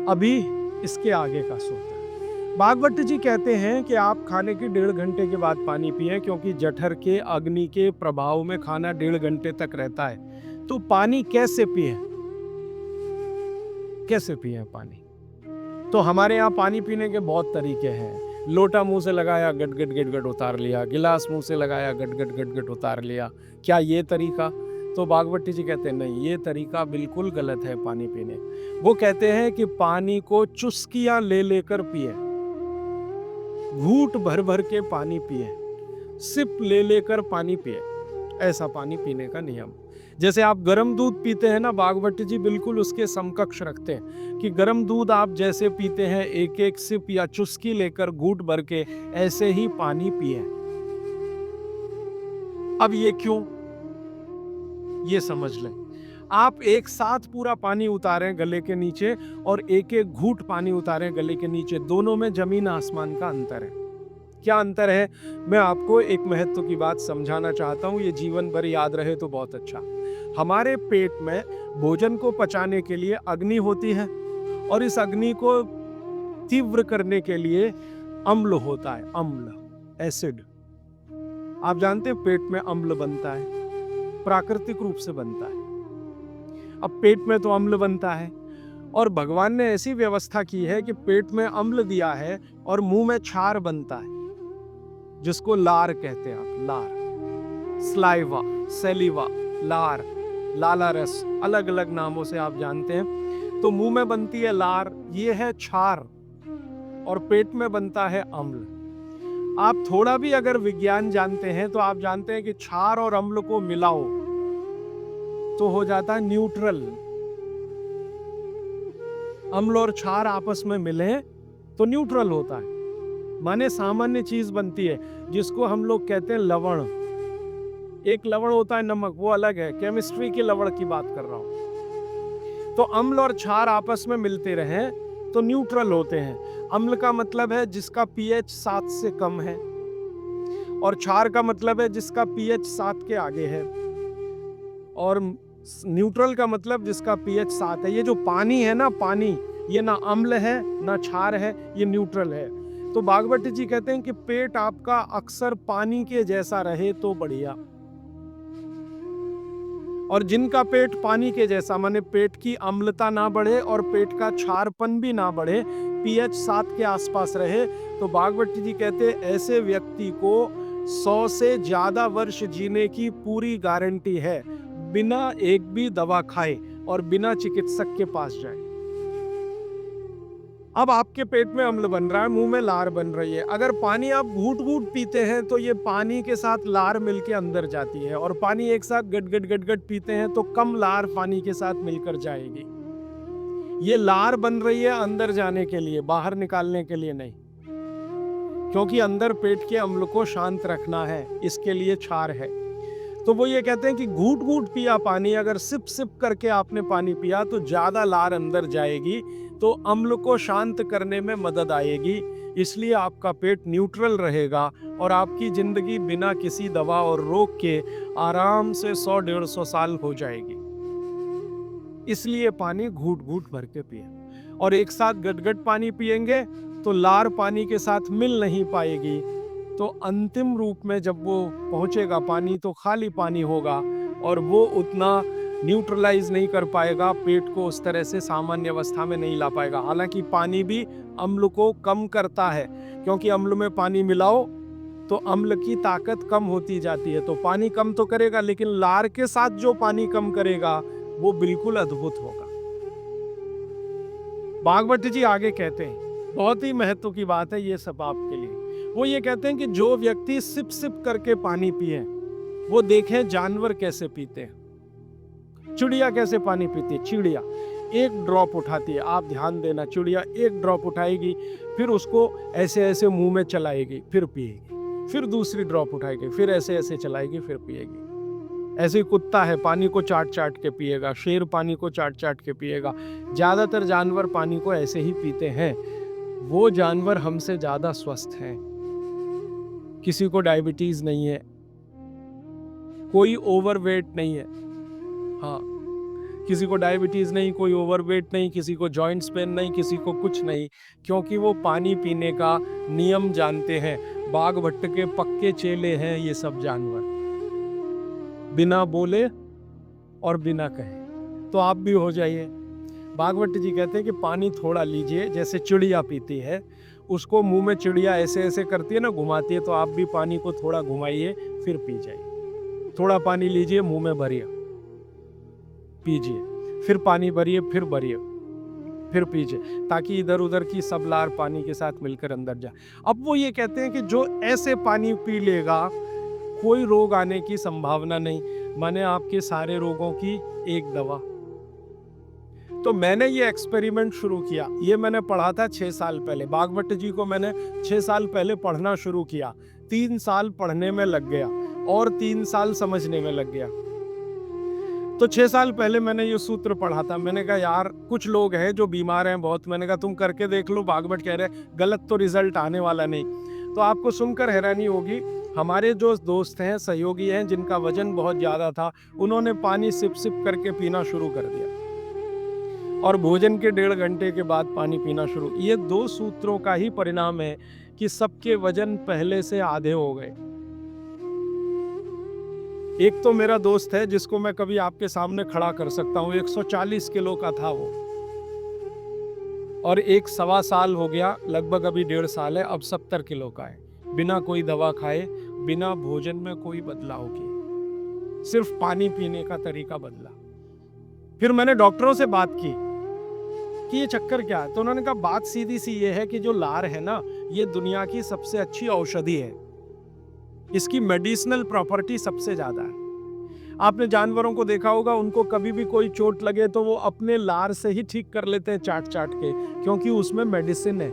अभी इसके आगे का सूत्र। भागवत जी कहते हैं कि आप खाने के 1.5 घंटे के बाद पानी पिए, क्योंकि जठर के अग्नि के प्रभाव में खाना 1.5 घंटे तक रहता है। तो पानी कैसे पिए? कैसे पिए पानी? तो हमारे यहाँ पानी पीने के बहुत तरीके हैं। लोटा मुंह से लगाया, गट गट गट गट उतार लिया। गिलास मुंह से लगाया, गट गट गट गट उतार लिया। क्या ये तरीका? तो भागवती जी कहते हैं नहीं, ये तरीका बिल्कुल गलत है पानी पीने। वो कहते हैं कि पानी को चुस्कियां ले लेकर पिए, घूंट भर भर के पानी पिए, सिप ले लेकर पानी पिए। ऐसा पानी पीने का नियम। जैसे आप गर्म दूध पीते हैं ना, भागवत जी बिल्कुल उसके समकक्ष रखते हैं कि गर्म दूध आप जैसे पीते हैं एक एक सिप या चुस्की लेकर घूंट भर के, ऐसे ही पानी पिए। अब ये क्यों? ये समझ लें। आप एक साथ पूरा पानी उतारें गले के नीचे और एक एक घूंट पानी उतारें गले के नीचे, दोनों में जमीन आसमान का अंतर है। क्या अंतर है? मैं आपको एक महत्व की बात समझाना चाहता हूं, ये जीवन भर याद रहे तो बहुत अच्छा। हमारे पेट में भोजन को पचाने के लिए अग्नि होती है, और इस अग्नि को तीव्र करने के लिए अम्ल होता है। अम्ल, एसिड। आप जानते हैं पेट में अम्ल बनता है, प्राकृतिक रूप से बनता है। अब पेट में तो अम्ल बनता है, और भगवान ने ऐसी व्यवस्था की है कि पेट में अम्ल दिया है और मुंह में क्षार बनता है, जिसको लार कहते हैं आप। लार, स्लाइवा, सेलिवा, लार, लाला रस, अलग अलग नामों से आप जानते हैं। तो मुंह में बनती है लार, ये है क्षार, और पेट में बनता है अम्ल। आप थोड़ा भी अगर विज्ञान जानते हैं तो आप जानते हैं कि क्षार और अम्ल को मिलाओ तो हो जाता है न्यूट्रल। अम्ल और क्षार आपस में मिले तो न्यूट्रल होता है, माने सामान्य चीज बनती है, जिसको हम लोग कहते हैं लवण। एक लवण होता है नमक, वो अलग है, केमिस्ट्री के लवण की बात कर रहा हूं। तो अम्ल और क्षार आपस में मिलते रहे तो न्यूट्रल होते हैं। अम्ल का मतलब है जिसका पीएच 7 से कम है, और क्षार का मतलब है जिसका पीएच 7 के आगे है, और न्यूट्रल का मतलब जिसका पीएच 7 है। ये जो पानी है ना, पानी, ये ना अम्ल है ना क्षार है, ये न्यूट्रल है। तो भागवत जी कहते हैं कि पेट आपका अक्सर पानी के जैसा रहे तो बढ़िया। और जिनका पेट पानी के जैसा, माने पेट की अम्लता ना बढ़े और पेट का क्षारपन भी ना बढ़े, पीएच 7 के आसपास रहे, तो भागवत जी कहते हैं ऐसे व्यक्ति को 100 से ज्यादा वर्ष जीने की पूरी गारंटी है, बिना एक भी दवा खाए और बिना चिकित्सक के पास जाए। अब आपके पेट में अम्ल बन रहा है, मुंह में लार बन रही है। अगर पानी आप घूंट घूंट पीते हैं तो ये पानी के साथ लार मिलके अंदर जाती है, और पानी एक साथ गट गट गट गट पीते हैं तो कम लार पानी के साथ मिलकर जाएगी। ये लार बन रही है अंदर जाने के लिए, बाहर निकालने के लिए नहीं, क्योंकि अंदर पेट के अम्ल को शांत रखना है, इसके लिए क्षार है। तो वो ये कहते हैं कि घूट घूट पिया पानी, अगर सिप सिप करके आपने पानी पिया तो ज्यादा लार अंदर जाएगी, तो अम्ल को शांत करने में मदद आएगी। इसलिए आपका पेट न्यूट्रल रहेगा और आपकी जिंदगी बिना किसी दवा और रोग के आराम से 100-150 साल हो जाएगी। इसलिए पानी घूट घूट भर के पिए, और एक साथ गटगट पानी पिएंगे तो लार पानी के साथ मिल नहीं पाएगी, तो अंतिम रूप में जब वो पहुंचेगा पानी तो खाली पानी होगा, और वो उतना न्यूट्रलाइज नहीं कर पाएगा, पेट को उस तरह से सामान्य अवस्था में नहीं ला पाएगा। हालांकि पानी भी अम्ल को कम करता है, क्योंकि अम्ल में पानी मिलाओ तो अम्ल की ताकत कम होती जाती है, तो पानी कम तो करेगा, लेकिन लार के साथ जो पानी कम करेगा वो बिल्कुल अद्भुत होगा। भागवत जी आगे कहते हैं, बहुत ही महत्व की बात है ये सब आपके लिए। वो ये कहते हैं कि जो व्यक्ति सिप सिप करके पानी पिए, वो देखें जानवर कैसे पीते हैं। चिड़िया कैसे पानी पीती है? चिड़िया एक ड्रॉप उठाती है, आप ध्यान देना, चिड़िया एक ड्रॉप उठाएगी, फिर उसको ऐसे ऐसे मुंह में चलाएगी, फिर पिएगी, फिर दूसरी ड्रॉप उठाएगी, फिर ऐसे ऐसे चलाएगी, फिर पिएगी। ऐसे ही कुत्ता है, पानी को चाट चाट के पिएगा, शेर पानी को चाट चाट के पिएगा। ज्यादातर जानवर पानी को ऐसे ही पीते हैं। वो जानवर हमसे ज्यादा स्वस्थ हैं, किसी को डायबिटीज नहीं है, कोई ओवरवेट नहीं है। हाँ, किसी को डायबिटीज़ नहीं, कोई ओवरवेट नहीं, किसी को जॉइंट्स पेन नहीं, किसी को कुछ नहीं, क्योंकि वो पानी पीने का नियम जानते हैं। बाघभट्ट के पक्के चेले हैं ये सब जानवर, बिना बोले और बिना कहे। तो आप भी हो जाइए। बाघभट्ट जी कहते हैं कि पानी थोड़ा लीजिए, जैसे चिड़िया पीती है, उसको मुंह में चिड़िया ऐसे ऐसे करती है ना, घुमाती है, तो आप भी पानी को थोड़ा घुमाइए, फिर पी जाइए। थोड़ा पानी लीजिए, मुंह में भरिए, पीजिए, फिर पानी भरिए, फिर भरिए, फिर पीजिए, ताकि इधर उधर की सब लार पानी के साथ मिलकर अंदर जाए। अब वो ये कहते हैं कि जो ऐसे पानी पी लेगा, कोई रोग आने की संभावना नहीं, माने आपके सारे रोगों की एक दवा। तो मैंने ये एक्सपेरिमेंट शुरू किया, ये मैंने पढ़ा था 6 साल पहले। बाघभट्ट जी को मैंने 6 साल पहले पढ़ना शुरू किया, 3 साल पढ़ने में लग गया और 3 साल समझने में लग गया। तो 6 साल पहले मैंने ये सूत्र पढ़ा था। मैंने कहा यार कुछ लोग हैं जो बीमार हैं बहुत, मैंने कहा तुम करके देख लो। बाघभट्ट कह रहे गलत तो रिजल्ट आने वाला नहीं। तो आपको सुनकर हैरानी होगी, हमारे जो दोस्त हैं, सहयोगी हैं, जिनका वजन बहुत ज़्यादा था, उन्होंने पानी सिप सिप करके पीना शुरू कर दिया और भोजन के 1.5 घंटे के बाद पानी पीना शुरू। ये 2 सूत्रों का ही परिणाम है कि सबके वजन पहले से आधे हो गए। एक तो मेरा दोस्त है जिसको मैं कभी आपके सामने खड़ा कर सकता हूँ, 140 किलो का था वो, और 1 सवा साल हो गया, लगभग अभी 1.5 साल है, अब 70 किलो का है, बिना कोई दवा खाए, बिना भोजन में कोई बदलाव किए, सिर्फ पानी पीने का तरीका बदला। फिर मैंने डॉक्टरों से बात की कि ये चक्कर क्या है, तो उन्होंने कहा बात सीधी सी ये है कि जो लार है ना, ये दुनिया की सबसे अच्छी औषधि है, इसकी मेडिसिनल प्रॉपर्टी सबसे ज्यादा है। आपने जानवरों को देखा होगा, उनको कभी भी कोई चोट लगे तो वो अपने लार से ही ठीक कर लेते हैं, चाट चाट के, क्योंकि उसमें मेडिसिन है।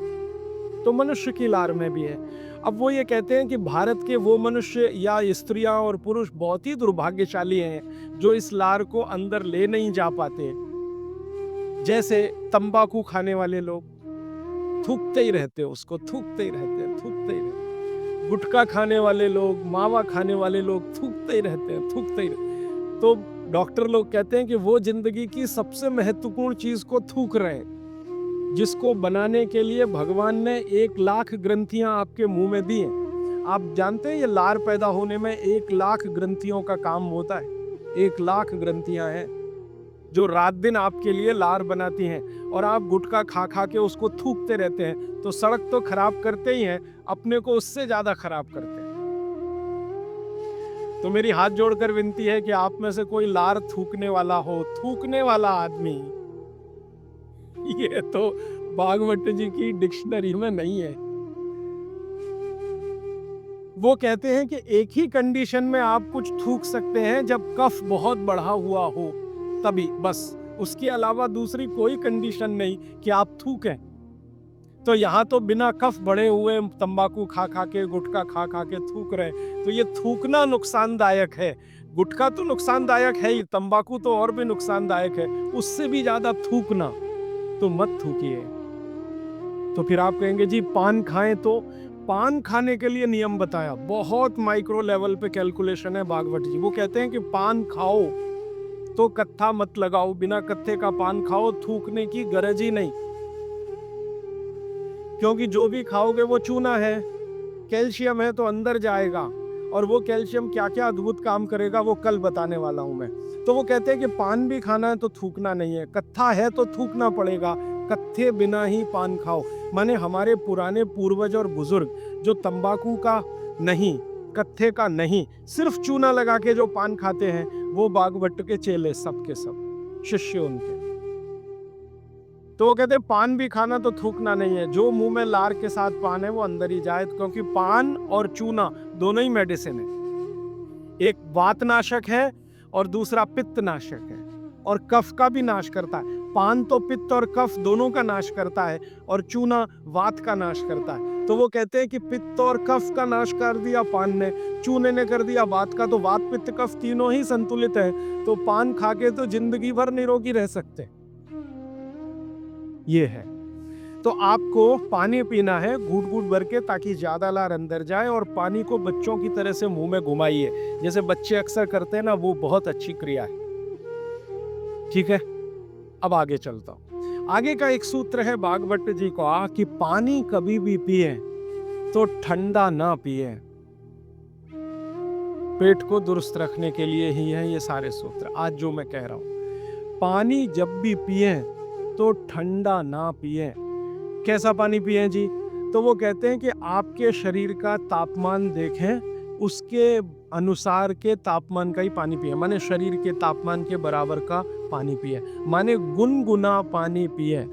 तो मनुष्य की लार में भी है। अब वो ये कहते हैं कि भारत के वो मनुष्य या स्त्रियां और पुरुष बहुत ही दुर्भाग्यशाली हैं जो इस लार को अंदर ले नहीं जा पाते। जैसे तंबाकू खाने वाले लोग थूकते ही रहते हैं, उसको थूकते ही रहते हैं, थूकते ही रहते हैं। गुटखा खाने वाले लोग, मावा खाने वाले लोग थूकते ही रहते हैं, थूकते ही रहते हैं। तो डॉक्टर लोग कहते हैं कि वो जिंदगी की सबसे महत्वपूर्ण चीज को थूक रहे हैं, जिसको बनाने के लिए भगवान ने 1 लाख ग्रंथियां आपके मुंह में दी हैं। आप जानते हैं ये लार पैदा होने में 1 लाख ग्रंथियों का काम होता है। 1 लाख ग्रंथियां हैं जो रात दिन आपके लिए लार बनाती हैं, और आप गुटखा खा खा के उसको थूकते रहते हैं। तो सड़क तो खराब करते ही हैं, अपने को उससे ज्यादा खराब करते हैं। तो मेरी हाथ जोड़कर विनती है कि आप में से कोई लार थूकने वाला हो, थूकने वाला आदमी, ये तो बाघभट्ट जी की डिक्शनरी में नहीं है। वो कहते हैं कि एक ही कंडीशन में आप कुछ थूक सकते हैं, जब कफ बहुत बढ़ा हुआ हो, तभी, बस, उसके अलावा दूसरी कोई कंडीशन नहीं कि आप थूकें। तो यहाँ तो बिना कफ बढ़े हुए तंबाकू खा खा के, गुटखा खा खा के थूक रहे, तो ये थूकना नुकसानदायक है। गुटखा तो नुकसानदायक है ही, तंबाकू तो और भी नुकसानदायक है, उससे भी ज्यादा थूकना, तो मत थूकिए। तो फिर आप कहेंगे जी पान खाएं, तो पान खाने के लिए नियम बताया, बहुत माइक्रो लेवल पे कैलकुलेशन है बाघभट्ट जी। वो कहते हैं कि पान खाओ तो कत्था मत लगाओ, बिना कत्थे का पान खाओ, थूकने की गरज ही नहीं, क्योंकि जो भी खाओगे वो चूना है, कैल्शियम है, तो अंदर जाएगा, और वो कैल्शियम क्या क्या अद्भुत काम करेगा वो कल बताने वाला हूं मैं। तो वो कहते हैं कि पान भी खाना है तो थूकना नहीं है, कत्था है तो थूकना पड़ेगा, कत्थे बिना ही पान खाओ। माने हमारे पुराने पूर्वज और बुजुर्ग जो तंबाकू का नहीं, कत्थे का नहीं, सिर्फ चूना लगा के जो पान खाते हैं, वो बाघभट्ट के चेले सब के सब शिष्य उनके। तो वो कहते हैं पान भी खाना तो थूकना नहीं है, जो मुंह में लार के साथ पान है वो अंदर ही जाए, क्योंकि पान और चूना दोनों ही मेडिसिन है। एक वातनाशक है और दूसरा पित्तनाशक है, और कफ का भी नाश करता है। पान तो पित्त और कफ दोनों का नाश करता है, और चूना वात का नाश करता है। तो वो कहते हैं कि पित्त और कफ का नाश कर दिया पान ने, चूने ने कर दिया वात का, तो वात पित्त कफ तीनों ही संतुलित है, तो पान खा के तो जिंदगी भर निरोगी रह सकते। ये है। तो आपको पानी पीना है घूट घूट भर के, ताकि ज्यादा लार अंदर जाए, और पानी को बच्चों की तरह से मुंह में घुमाइए, जैसे बच्चे अक्सर करते हैं ना, वो बहुत अच्छी क्रिया है। ठीक है, अब आगे चलता हूं। आगे का एक सूत्र है भागवत जी का कि पानी कभी भी पिए तो ठंडा ना पिए। पेट को दुरुस्त रखने के लिए ही है ये सारे सूत्र आज जो मैं कह रहा हूं। पानी जब भी पिए तो ठंडा ना पिए। कैसा पानी पिए जी? तो वो कहते हैं कि आपके शरीर का तापमान देखें, उसके अनुसार के तापमान का ही पानी पिए। माने शरीर के तापमान के बराबर का पानी पिए, माने गुनगुना पानी पिए।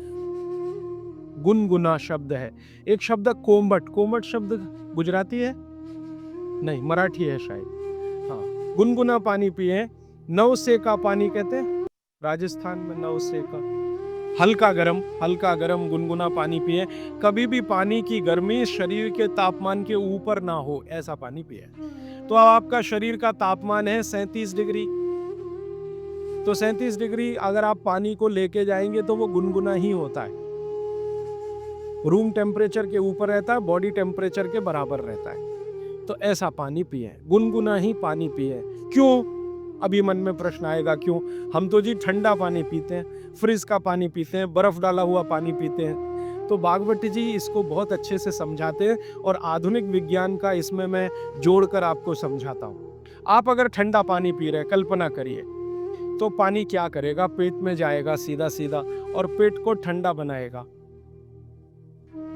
गुनगुना शब्द है। एक शब्द कोमट, कोमट शब्द गुजराती है? नहीं, मराठी है शायद। हाँ, गुनगुना पानी पिए। नवसेका पानी कहते हैं राजस्थान में, नवसेका हल्का गरम गुनगुना पानी पिए। कभी भी पानी की गर्मी शरीर के तापमान के ऊपर ना हो, ऐसा पानी पिए। तो अब आपका शरीर का तापमान है 37 डिग्री, तो 37 डिग्री अगर आप पानी को लेके जाएंगे तो वो गुनगुना ही होता है। रूम टेम्परेचर के ऊपर रहता है, बॉडी टेम्परेचर के बराबर रहता है। तो ऐसा पानी पिए, गुनगुना ही पानी पिए। क्यों? अभी मन में प्रश्न आएगा क्यों? हम तो जी ठंडा पानी पीते हैं, फ्रिज का पानी पीते हैं, बर्फ डाला हुआ पानी पीते हैं। तो भागवत जी इसको बहुत अच्छे से समझाते हैं और आधुनिक विज्ञान का इसमें मैं जोड़कर आपको समझाता हूँ। आप अगर ठंडा पानी पी रहे हैं, कल्पना करिए, तो पानी क्या करेगा? पेट में जाएगा सीधा सीधा और पेट को ठंडा बनाएगा।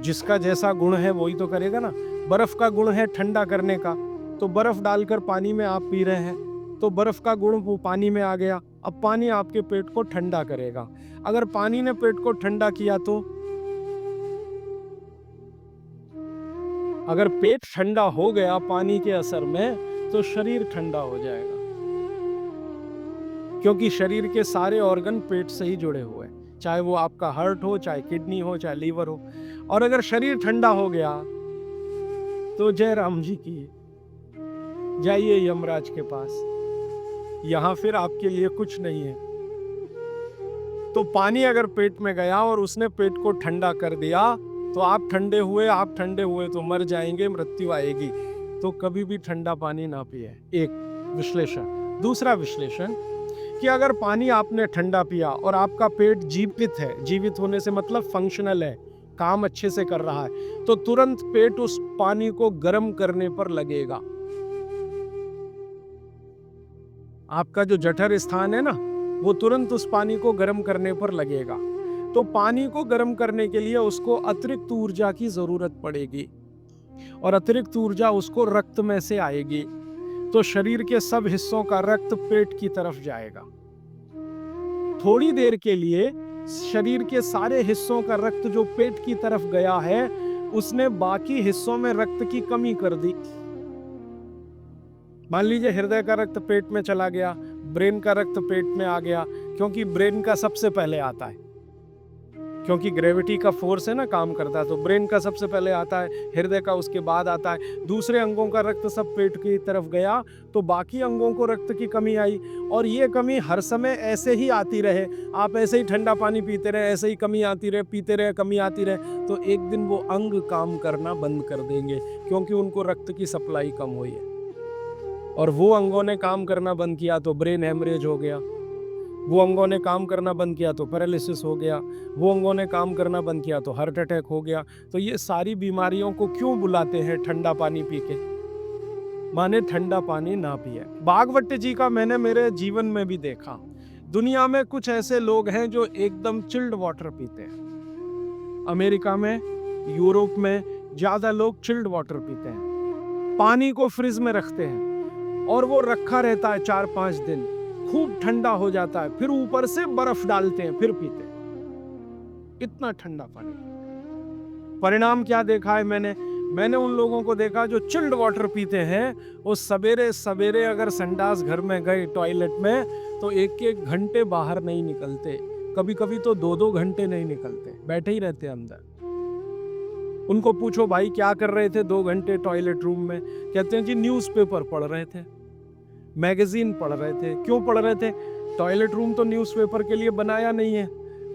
जिसका जैसा गुण है वही तो करेगा ना। बर्फ का गुण है ठंडा करने का, तो बर्फ डालकर पानी में आप पी रहे हैं, तो बर्फ का गुण वो पानी में आ गया। अब पानी आपके पेट को ठंडा करेगा। अगर पानी ने पेट को ठंडा किया तो अगर पेट ठंडा हो गया पानी के असर में, तो शरीर ठंडा हो जाएगा, क्योंकि शरीर के सारे ऑर्गन पेट से ही जुड़े हुए हैं, चाहे वो आपका हार्ट हो, चाहे किडनी हो, चाहे लीवर हो। और अगर शरीर ठंडा हो गया तो जय राम जी की, जाइए यमराज के पास, यहां फिर आपके लिए कुछ नहीं है। तो पानी अगर पेट में गया और उसने पेट को ठंडा कर दिया, तो आप ठंडे हुए तो मर जाएंगे, मृत्यु आएगी। तो कभी भी ठंडा पानी ना पिए। एक विश्लेषण। दूसरा विश्लेषण कि अगर पानी आपने ठंडा पिया और आपका पेट जीवित है, जीवित होने से मतलब फंक्शनल है, काम अच्छे से कर रहा है, तो तुरंत पेट उस पानी को गर्म करने पर लगेगा। आपका जो जठर स्थान है ना, वो तुरंत उस पानी को गर्म करने पर लगेगा। तो पानी को गर्म करने के लिए उसको अतिरिक्त ऊर्जा की जरूरत पड़ेगी, और अतिरिक्त ऊर्जा उसको रक्त में से आएगी। तो शरीर के सब हिस्सों का रक्त पेट की तरफ जाएगा। थोड़ी देर के लिए शरीर के सारे हिस्सों का रक्त जो पेट की तरफ गया है, उसने बाकी हिस्सों में रक्त की कमी कर दी। मान लीजिए हृदय का रक्त पेट में चला गया, ब्रेन का रक्त पेट में आ गया, क्योंकि ब्रेन का सबसे पहले आता है, क्योंकि ग्रेविटी का फोर्स है ना, काम करता है, तो ब्रेन का सबसे पहले आता है, हृदय का उसके बाद आता है। दूसरे अंगों का रक्त सब पेट की तरफ गया, तो बाकी अंगों को रक्त की कमी आई। और ये कमी हर समय ऐसे ही आती रहे, आप ऐसे ही ठंडा पानी पीते रहे, ऐसे ही कमी आती रहे, पीते रहे, कमी आती रहे, तो एक दिन वो अंग काम करना बंद कर देंगे, क्योंकि उनको रक्त की सप्लाई कम हुई है। और वो अंगों ने काम करना बंद किया तो ब्रेन हेमरेज हो गया, वो अंगों ने काम करना बंद किया तो पैरालिसिस हो गया, वो अंगों ने काम करना बंद किया तो हार्ट अटैक हो गया। तो ये सारी बीमारियों को क्यों बुलाते हैं ठंडा पानी पी के? माने ठंडा पानी ना पिए। भागवत जी का मैंने मेरे जीवन में भी देखा। दुनिया में कुछ ऐसे लोग हैं जो एकदम चिल्ड वाटर पीते हैं। अमेरिका में, यूरोप में ज्यादा लोग चिल्ड वाटर पीते हैं। पानी को फ्रिज में रखते हैं और वो रखा रहता है 4-5 दिन, खूब ठंडा हो जाता है, फिर ऊपर से बर्फ डालते हैं, फिर पीते हैं। इतना ठंडा पानी। परिणाम क्या देखा है मैंने उन लोगों को देखा जो चिल्ड वाटर पीते हैं, वो सवेरे सवेरे अगर संडास घर में गए टॉयलेट में, तो 1-1 घंटे बाहर नहीं निकलते, कभी कभी तो 2-2 घंटे नहीं निकलते, बैठे ही रहते अंदर। उनको पूछो भाई क्या कर रहे थे 2 घंटे टॉयलेट रूम में? कहते हैं जी न्यूज़पेपर पढ़ रहे थे, मैगजीन पढ़ रहे थे। क्यों पढ़ रहे थे? टॉयलेट रूम तो न्यूज़पेपर के लिए बनाया नहीं है।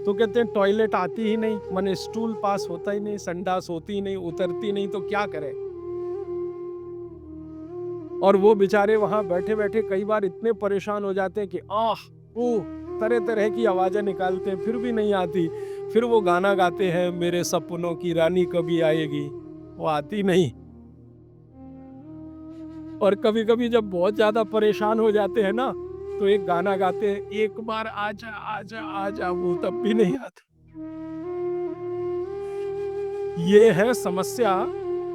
तो कहते हैं टॉयलेट आती ही नहीं, माने स्टूल पास होता ही नहीं, संडास होती ही नहीं, उतरती नहीं, तो क्या करें। और वो बेचारे वहां बैठे बैठे कई बार इतने परेशान हो जाते हैं कि तरह तरह की आवाज़ें निकालते हैं, फिर भी नहीं आती। फिर वो गाना गाते हैं, मेरे सपनों की रानी कभी आएगी, वो आती नहीं। और कभी-कभी जब बहुत ज़्यादा परेशान हो जाते हैं ना, तो एक गाना गाते हैं, एक बार आजा आजा आजा, वो तब भी नहीं आता। ये है समस्या।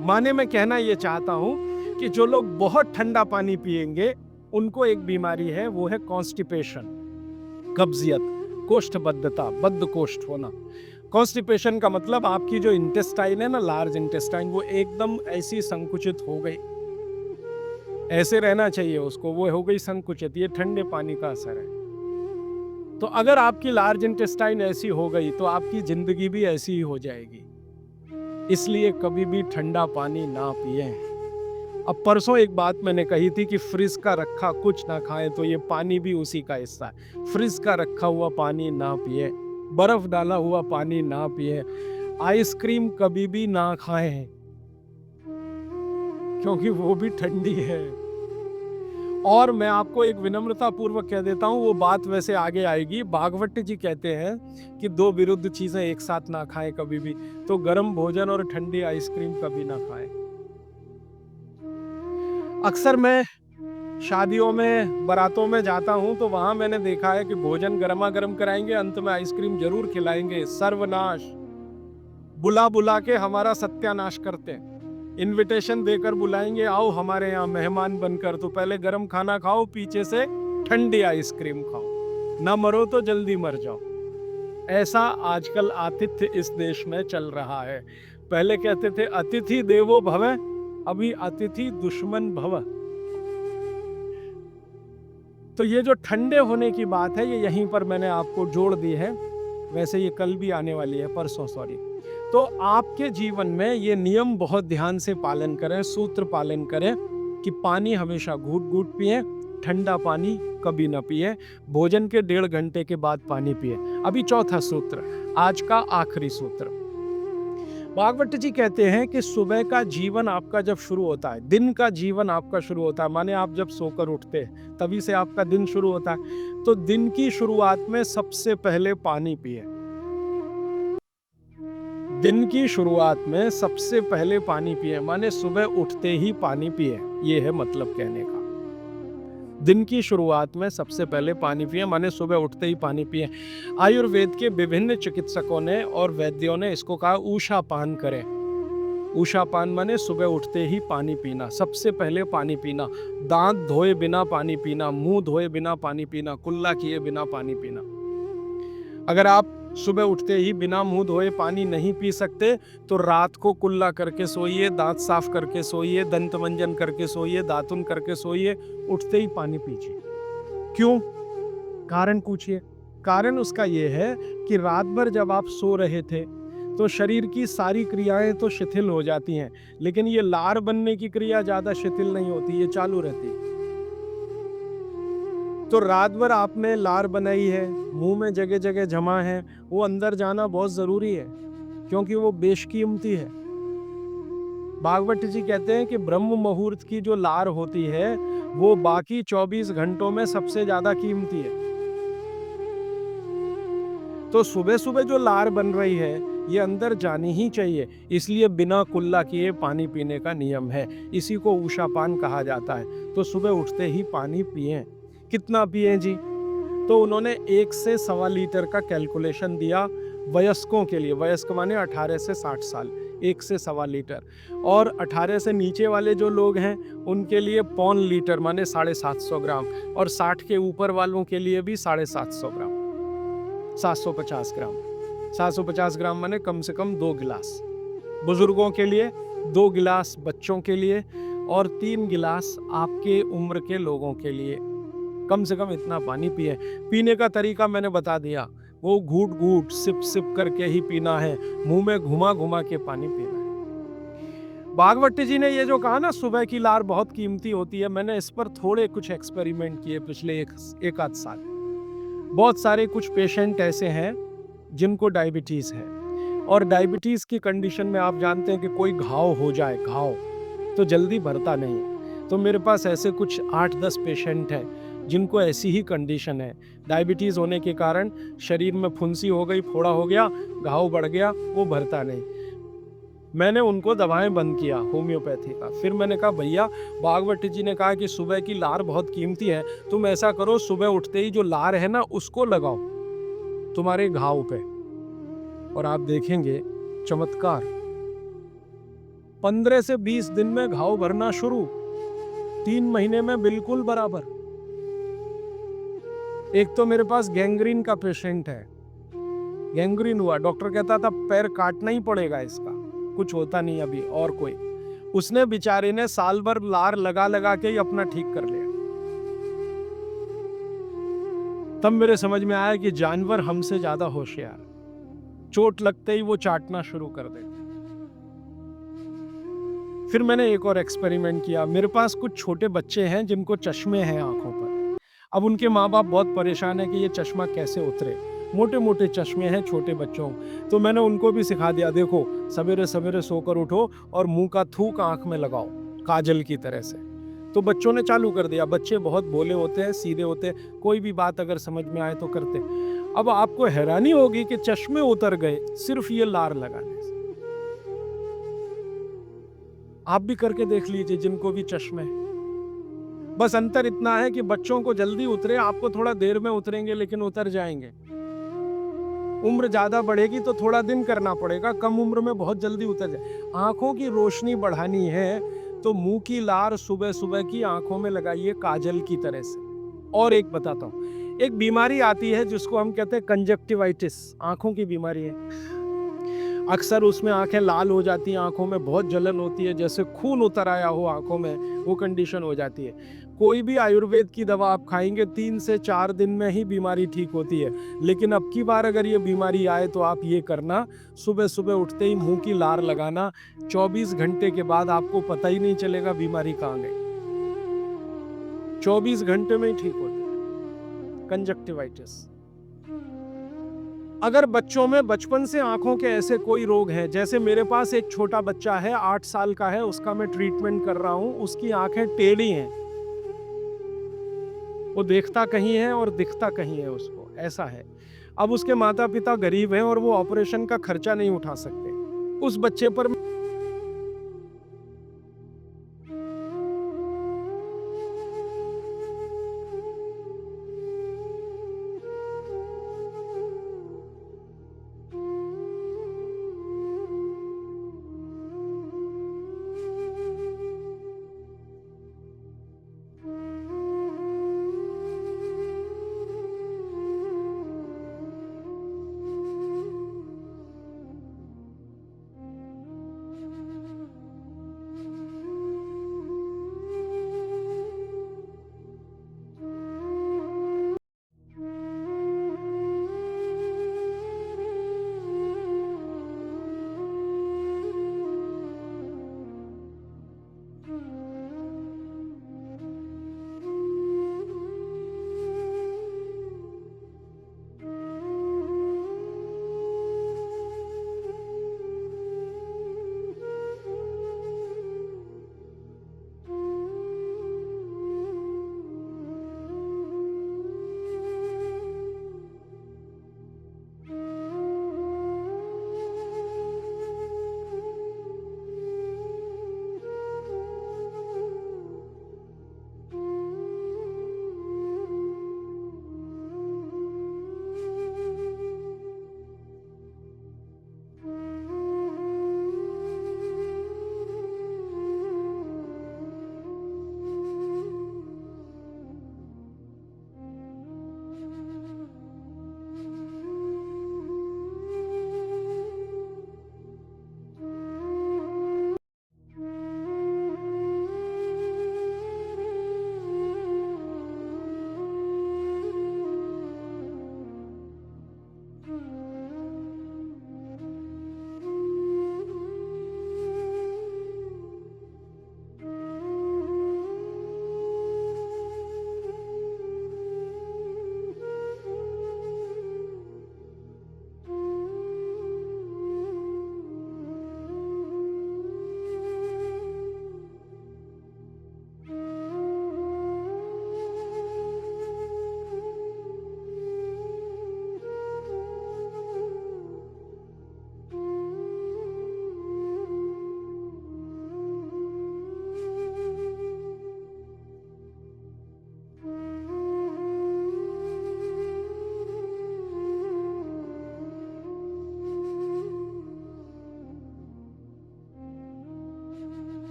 माने मैं कहना ये चाहता हूँ कि जो लोग बहुत ठंडा पानी पिएंगे, उनको एक बीमारी है, वो है कॉन्स्टिपेशन, कब्जियत, कोष्ठबद्धता, बद्धकोष्ठ होना। कॉन्स्टिपेशन का मतलब आपकी जो इंटेस्टाइन है ना, लार्ज इंटेस्टाइन, वो एकदम ऐसी संकुचित हो गई। ऐसे रहना चाहिए उसको, वो हो गई संकुचित। ये ठंडे पानी का असर है। तो अगर आपकी लार्ज इंटेस्टाइन ऐसी हो गई, तो आपकी जिंदगी भी ऐसी ही हो जाएगी। इसलिए कभी भी ठंडा पानी ना पिए। अब परसों एक बात मैंने कही थी कि फ्रिज का रखा कुछ ना खाएं, तो ये पानी भी उसी का हिस्सा है। फ्रिज का रखा हुआ पानी ना पिए, बर्फ डाला हुआ पानी ना पिए, आइसक्रीम कभी भी ना खाएं, क्योंकि वो भी ठंडी है। और मैं आपको एक विनम्रता पूर्वक कह देता हूँ, वो बात वैसे आगे आएगी। भागवत जी कहते हैं कि दो विरुद्ध चीजें एक साथ ना खाएं कभी भी, तो गर्म भोजन और ठंडी आइसक्रीम कभी ना खाएं। अक्सर मैं शादियों में, बारातों में जाता हूं, तो वहां मैंने देखा है कि भोजन गर्मा गर्म कराएंगे, अंत में आइसक्रीम जरूर खिलाएंगे। सर्वनाश, बुला बुला के हमारा सत्यानाश करते हैं। इनविटेशन देकर बुलाएंगे, आओ हमारे यहाँ मेहमान बनकर, तो पहले गर्म खाना खाओ, पीछे से ठंडी आइसक्रीम खाओ, ना मरो तो जल्दी मर जाओ। ऐसा आजकल आतिथ्य इस देश में चल रहा है। पहले कहते थे अतिथि देवो भव, अभी अतिथि दुश्मन भव। तो ये जो ठंडे होने की बात है, ये यहीं पर मैंने आपको जोड़ दी है। वैसे ये कल भी आने वाली है, परसों, सॉरी। तो आपके जीवन में ये नियम बहुत ध्यान से पालन करें, सूत्र पालन करें कि पानी हमेशा घूट घूट पिए, ठंडा पानी कभी ना पिए, भोजन के 1.5 घंटे के बाद पानी पिए। अभी चौथा सूत्र, आज का आखिरी सूत्र। भागवत जी कहते हैं कि सुबह का जीवन आपका जब शुरू होता है, दिन का जीवन आपका शुरू होता है, माने आप जब सोकर उठते हैं तभी से आपका दिन शुरू होता है, तो दिन की शुरुआत में सबसे पहले पानी पिए। दिन की शुरुआत में सबसे पहले पानी पिए, माने सुबह उठते ही पानी पिए। ये है मतलब कहने का। दिन की शुरुआत में सबसे पहले पानी पिए, माने सुबह उठते ही पानी पिए। आयुर्वेद के विभिन्न चिकित्सकों ने और वैद्यों ने इसको कहा ऊषा पान करें। ऊषा पान माने सुबह उठते ही पानी पीना, सबसे पहले पानी पीना, दांत धोए बिना पानी पीना, मुंह धोए बिना पानी पीना, कुल्ला किए बिना पानी पीना। अगर आप सुबह उठते ही बिना मुंह धोए पानी नहीं पी सकते, तो रात को कुल्ला करके सोइए, दांत साफ करके सोइए, दंत मंजन करके सोइए, दातुन करके सोइए, उठते ही पानी पीजिए। क्यों? कारण पूछिए। कारण उसका ये है कि रात भर जब आप सो रहे थे, तो शरीर की सारी क्रियाएं तो शिथिल हो जाती हैं, लेकिन ये लार बनने की क्रिया ज्यादा शिथिल नहीं होती, ये चालू रहती है। तो रात भर आपने लार बनाई है, मुंह में जगह जगह जमा है, वो अंदर जाना बहुत जरूरी है, क्योंकि वो बेशकीमती है। भागवत जी कहते हैं कि ब्रह्म मुहूर्त की जो लार होती है, वो बाकी 24 घंटों में सबसे ज्यादा कीमती है। तो सुबह सुबह जो लार बन रही है, ये अंदर जानी ही चाहिए, इसलिए बिना कुल्ला किए पानी पीने का नियम है। इसी को ऊषापान कहा जाता है। तो सुबह उठते ही पानी पिएं। कितना पिए जी? तो उन्होंने 1 से 1.25 लीटर का कैलकुलेशन दिया वयस्कों के लिए। वयस्क माने 18 से 60 साल, 1 से 1.25 लीटर। और 18 से नीचे वाले जो लोग हैं, उनके लिए 1.25 लीटर माने 750 ग्राम, और 60 के ऊपर वालों के लिए भी 750 ग्राम, 750 ग्राम। 750 ग्राम माने कम से कम 2 गिलास बुजुर्गों के लिए, 2 गिलास बच्चों के लिए, और 3 गिलास आपके उम्र के लोगों के लिए। कम से कम इतना पानी पिए। पीने का तरीका मैंने बता दिया, वो घूट घूट सिप सिप करके ही पीना है, मुंह में घुमा घुमा के पानी पीना है। भागवत जी ने ये जो कहा ना, सुबह की लार बहुत कीमती होती है, मैंने इस पर थोड़े कुछ एक्सपेरिमेंट किए पिछले एक आध साल। बहुत सारे कुछ पेशेंट ऐसे हैं जिनको डायबिटीज है, और डायबिटीज की कंडीशन में आप जानते हैं कि कोई घाव हो जाए, घाव तो जल्दी भरता नहीं है। तो मेरे पास ऐसे कुछ 8-10 पेशेंट हैं जिनको ऐसी ही कंडीशन है, डायबिटीज़ होने के कारण शरीर में फुंसी हो गई, फोड़ा हो गया, घाव बढ़ गया, वो भरता नहीं। मैंने उनको दवाएँ बंद किया होम्योपैथी का। फिर मैंने कहा भैया, भागवत जी ने कहा कि सुबह की लार बहुत कीमती है, तुम ऐसा करो सुबह उठते ही जो लार है ना उसको लगाओ तुम्हारे घाव पे, और आप देखेंगे चमत्कार। 15 से 20 दिन में घाव भरना शुरू, 3 महीने में बिल्कुल बराबर। एक तो मेरे पास गैंग्रीन का पेशेंट है, गैंग्रीन हुआ, डॉक्टर कहता था पैर काटना ही पड़ेगा इसका, कुछ होता नहीं अभी और कोई। उसने बेचारे ने साल भर लार लगा लगा के ही अपना ठीक कर लिया। तब मेरे समझ में आया कि जानवर हमसे ज्यादा होशियार, चोट लगते ही वो चाटना शुरू कर देते। फिर मैंने एक और एक्सपेरिमेंट किया। मेरे पास कुछ छोटे बच्चे हैं जिनको चश्मे हैं आंखों पर। अब उनके माँ बाप बहुत परेशान है कि ये चश्मा कैसे उतरे, मोटे मोटे चश्मे हैं छोटे बच्चों। तो मैंने उनको भी सिखा दिया, देखो सवेरे सवेरे सोकर उठो और मुंह का थूक आंख में लगाओ काजल की तरह से। तो बच्चों ने चालू कर दिया। बच्चे बहुत भोले होते हैं, सीधे होते हैं, कोई भी बात अगर समझ में आए तो करते। अब आपको हैरानी होगी कि चश्मे उतर गए सिर्फ ये लार लगाने से। आप भी करके देख लीजिए जिनको भी चश्मे हैं। बस अंतर इतना है कि बच्चों को जल्दी उतरे, आपको थोड़ा देर में उतरेंगे लेकिन उतर जाएंगे। उम्र ज्यादा बढ़ेगी तो थोड़ा दिन करना पड़ेगा, कम उम्र में बहुत जल्दी उतर जाए। आंखों की रोशनी बढ़ानी है तो मुंह की लार सुबह सुबह की आंखों में लगाइए काजल की तरह से। और एक बताता हूँ, एक बीमारी आती है जिसको हम कहते हैं कंजक्टिवाइटिस, आंखों की बीमारी है। अक्सर उसमें आंखें लाल हो जाती हैं, आंखों में बहुत जलन होती है, जैसे खून उतर आया हो आंखों में, वो कंडीशन हो जाती है। कोई भी आयुर्वेद की दवा आप खाएंगे 3 से 4 दिन में ही बीमारी ठीक होती है। लेकिन अब की बार अगर ये बीमारी आए तो आप ये करना, सुबह सुबह उठते ही मुंह की लार लगाना, 24 घंटे के बाद आपको पता ही नहीं चलेगा बीमारी कहाँ गई। 24 घंटे में ही ठीक होती है कंजक्टिवाइटिस। अगर बच्चों में बचपन से आंखों के ऐसे कोई रोग हैं, जैसे मेरे पास एक छोटा बच्चा है 8 साल का है, उसका मैं ट्रीटमेंट कर रहा हूं, उसकी आंखें टेढ़ी हैं, वो देखता कहीं है और दिखता कहीं है, उसको ऐसा है। अब उसके माता पिता गरीब हैं और वो ऑपरेशन का खर्चा नहीं उठा सकते। उस बच्चे पर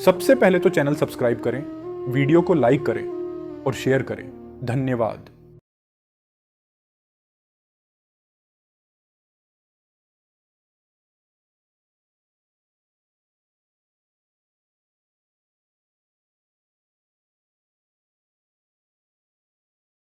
सबसे पहले तो चैनल सब्सक्राइब करें, वीडियो को लाइक करें और शेयर करें। धन्यवाद।